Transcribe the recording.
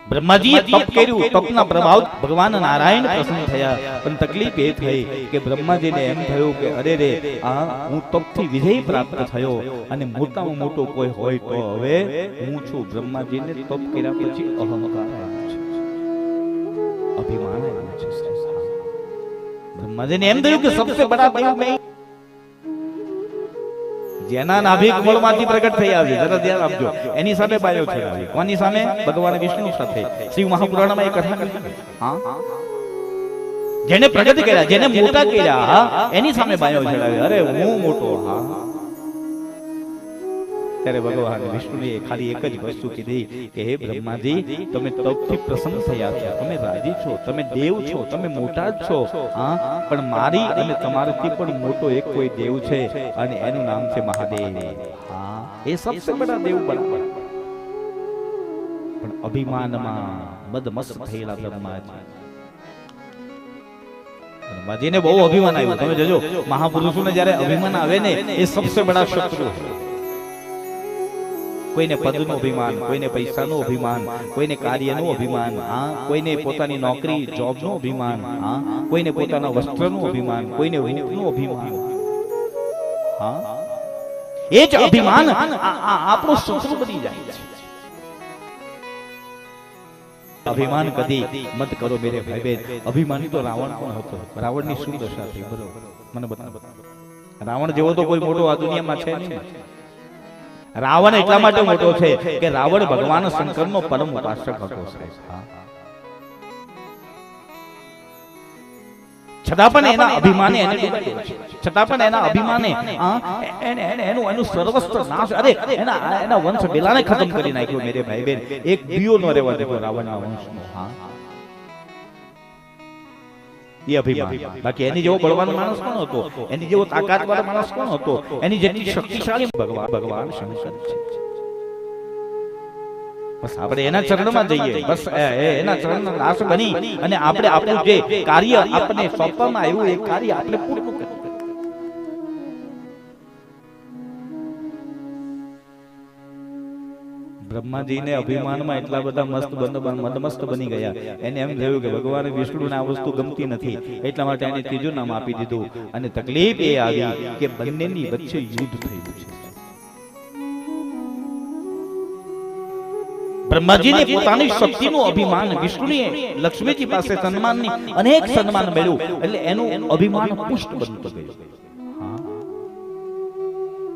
બ્રહ્માજીએ તપ કર્યું, તપના પ્રભાવ ભગવાન નારાયણ પ્રસન્ન થયા, પણ તકલીફ એ થઈ કે બ્રહ્માજીને એમ થયું કે અરે રે આ હું તપથી વિજય પ્રાપ્ત થયો અને મોટામાં મોટો કોઈ હોય તો હવે હું છું. બ્રહ્માજીને તપ કર્યા પછી અહંકાર આવ્યો છે, અભિમાન આવ્યું છે. બ્રહ્માજીને એમ થયું કે સબસે બડા દેવ મેં, જેના નાભિ કમળમાંથી પ્રગટ થયા છે, જરા ધ્યાન આપજો, એની સામે બાયો છે. કોની સામે? ભગવાન વિષ્ણુ સાથે. શિવ મહાપુરાણમાં એક કથા કરી. હા, જેને પ્રગટ કર્યા, જેને મોટા કર્યા, એની સામે બાયો ચડાવે. અરે હું મોટો. હા, ત્યારે ભગવાન વિષ્ણુએ ખાલી એક જ વસ્તુ કીધી કે હે બ્રહ્માજી, તમે તપથી પ્રસન્ન થયા છો, તમે રાજી છો, તમે દેવ છો, તમે મોટા જ છો. હા, પણ મારી અને તમારાથી પણ મોટો એક કોઈ દેવ છે અને એનું નામ છે મહાદેવ. હા, એ સબસે બડા દેવ બરાબર. પણ અભિમાનમાં મદમસ્ત થયેલા બ્રહ્માજીને બહુ અભિમાન આવ્યું. તમે જોજો, મહાપુરુષોને જ્યારે અભિમાન આવે ને, એ સબસે બડા શત્રુ. કોઈને પદનું અભિમાન, કોઈને પૈસાનું અભિમાન, કોઈને કાર્યનું અભિમાન, હા, કોઈને પોતાની નોકરી જોબનું અભિમાન, હા, કોઈને પોતાના વસ્ત્રનું અભિમાન, કોઈને રૂપનું અભિમાન. હા, એ જ અભિમાન આપણો શત્રુ બની જાય છે. અભિમાન કદી મત કરો મેરે ભાઈ બહેન. અભિમાની તો રાવણ પણ હતો. રાવણની શું દશા થઈ બરોબર મને બતાવો. રાવણ જેવો તો કોઈ મોટો આ દુનિયામાં છે નહીં. રાવણ એટલા માટે મોટો છે કે રાવણ ભગવાન શંકરનો પરમ ઉપાસક હતો. છતાં પણ એના અભિમાને એને ડૂબાડ્યો છે. છતાં પણ એના અભિમાને એનું સર્વસ્વ નાશ, અરે એના વંશ બેલાને ખતમ કરી નાખ્યો મેરે ભાઈ બેન. એક દિયો ન રહેવા દેતો રાવણના વંશનો. હા, એ અભિમાન. બાકી એની જેવો બળવાન માણસ કોણ હતો? એની જેવો તાકાતવાળો માણસ કોણ હતો? એની જેટલી શક્તિશાળી ભગવાન શંકર છે. બસ આપણે એના ચરણમાં જઈએ, બસ એના ચરણના દાસ બની અને આપણે આપણું જે કાર્ય આપણને સોંપવામાં આવ્યું એ કાર્ય આપણે પૂરું કરીએ. બ્રહ્માજીને અભિમાનમાં એટલા બધા મદમસ્ત બની ગયા, એને એમ થયું કે ભગવાન વિષ્ણુને આ વસ્તુ ગમતી નથી, એટલા માટે એને ત્રીજું નામ આપી દીધું. અને તકલીફ એ આવી કે બંનેની વચ્ચે યુદ્ધ થયું છે. બ્રહ્માજીને પોતાની શક્તિનું અભિમાન, વિષ્ણુએ લક્ષ્મીજી પાસે સન્માનની અનેક સન્માન મેળવ્યું, એટલે એનું અભિમાન પુષ્ટ બનતું ગયું.